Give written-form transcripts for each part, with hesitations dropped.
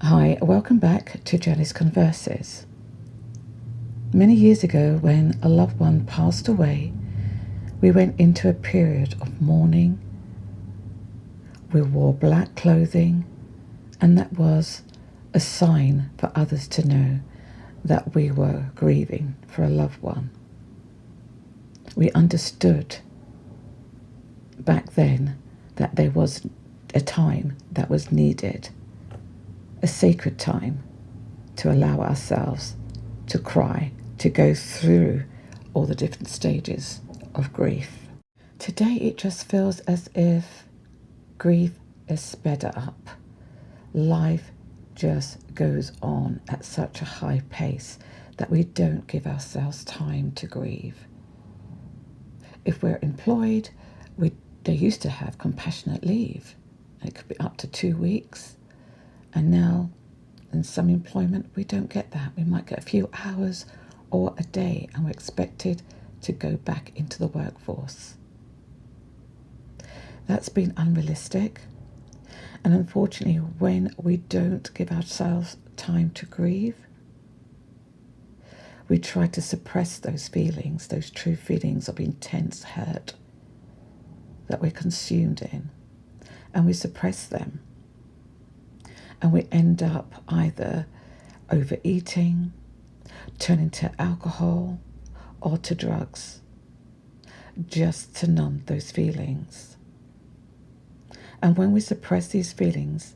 Hi, welcome back to Janice Converses. Many years ago, when a loved one passed away, we went into a period of mourning. We wore black clothing, and that was a sign for others to know that we were grieving for a loved one. We understood back then that there was a time that was needed, a sacred time to allow ourselves to cry, to go through all the different stages of grief. Today it just feels as if grief is sped up. Life just goes on at such a high pace that we don't give ourselves time to grieve. If we're employed, they used to have compassionate leave. It could be up to 2 weeks. And now in some employment, we don't get that. We might get a few hours or a day, and we're expected to go back into the workforce. That's been unrealistic. And unfortunately, when we don't give ourselves time to grieve, we try to suppress those feelings, those true feelings of intense hurt that we're consumed in, and we suppress them. And we end up either overeating, turning to alcohol or to drugs, just to numb those feelings. And when we suppress these feelings,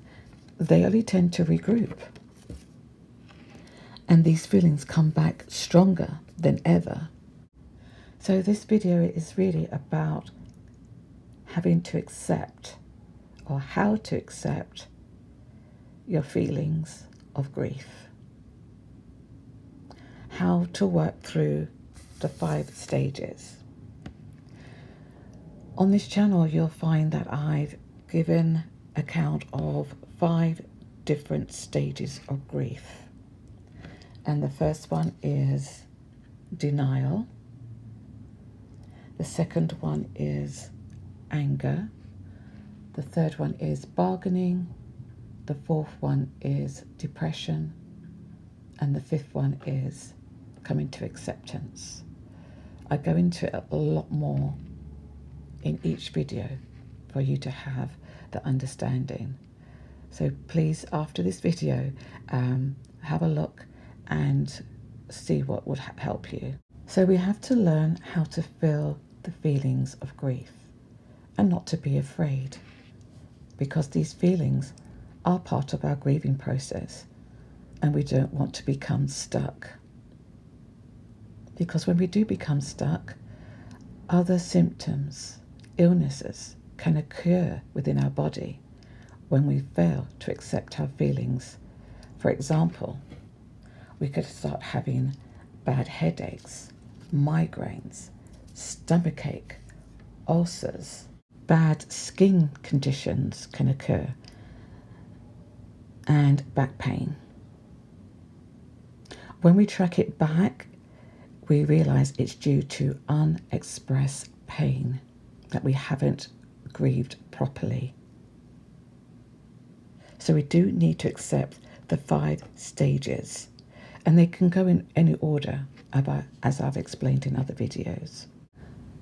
they only tend to regroup. And these feelings come back stronger than ever. So this video is really about having to accept, or how to accept, your feelings of grief. How to work through the 5 stages. On this channel, you'll find that I've given account of 5 different stages of grief. And the first one is denial. The second one is anger. The third one is bargaining. The fourth one is depression. And the fifth one is coming to acceptance. I go into it a lot more in each video for you to have the understanding. So please, after this video, have a look and see what would help you. So we have to learn how to feel the feelings of grief and not to be afraid, because these feelings are part of our grieving process, and we don't want to become stuck. Because when we do become stuck, other symptoms, illnesses can occur within our body when we fail to accept our feelings. For example, we could start having bad headaches, migraines, stomachache, ulcers. Bad skin conditions can occur, and back pain. When we track it back, we realize it's due to unexpressed pain that we haven't grieved properly. So we do need to accept the 5 stages, and they can go in any order, as I've explained in other videos.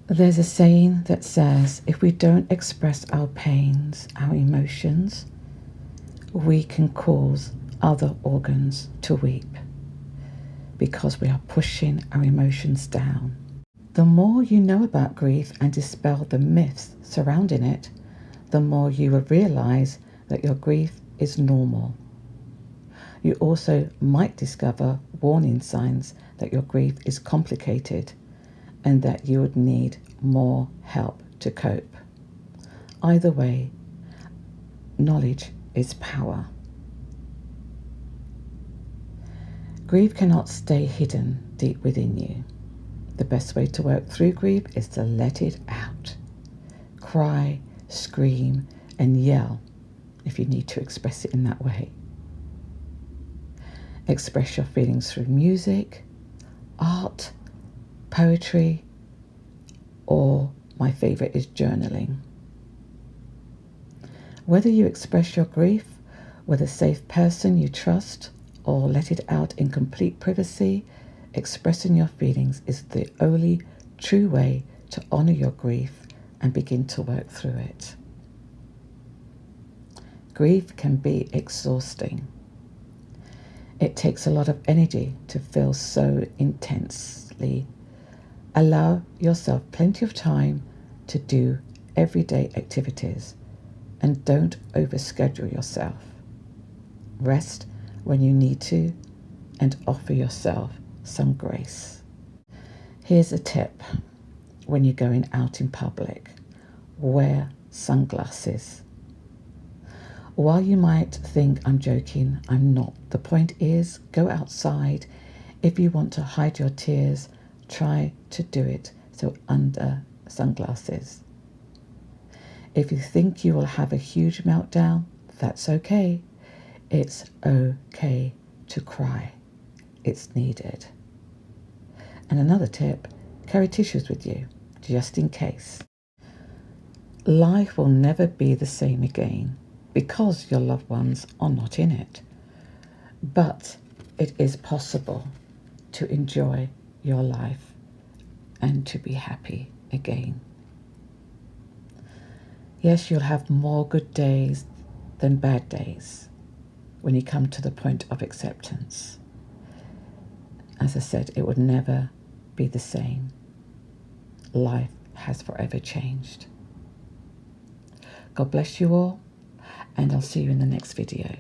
There's a saying that says, if we don't express our pains, our emotions, we can cause other organs to weep, because we are pushing our emotions down. The more you know about grief and dispel the myths surrounding it, the more you will realize that your grief is normal. You also might discover warning signs that your grief is complicated and that you would need more help to cope. Either way, knowledge is power. Grief cannot stay hidden deep within you. The best way to work through grief is to let it out. Cry, scream, and yell if you need to express it in that way. Express your feelings through music, art, poetry, or my favorite is journaling. Whether you express your grief with a safe person you trust, or let it out in complete privacy. Expressing your feelings is the only true way to honour your grief and begin to work through it. Grief can be exhausting. It takes a lot of energy to feel so intensely. Allow yourself plenty of time to do everyday activities and don't overschedule yourself. Rest when you need to and offer yourself some grace. Here's a tip when you're going out in public. Wear sunglasses. While you might think I'm joking, I'm not. The point is, go outside. If you want to hide your tears, try to do it so under sunglasses. If you think you will have a huge meltdown, that's okay. It's okay to cry. It's needed. And another tip, carry tissues with you, just in case. Life will never be the same again because your loved ones are not in it. But it is possible to enjoy your life and to be happy again. Yes, you'll have more good days than bad days when you come to the point of acceptance. As I said, it would never be the same. Life has forever changed. God bless you all, and I'll see you in the next video.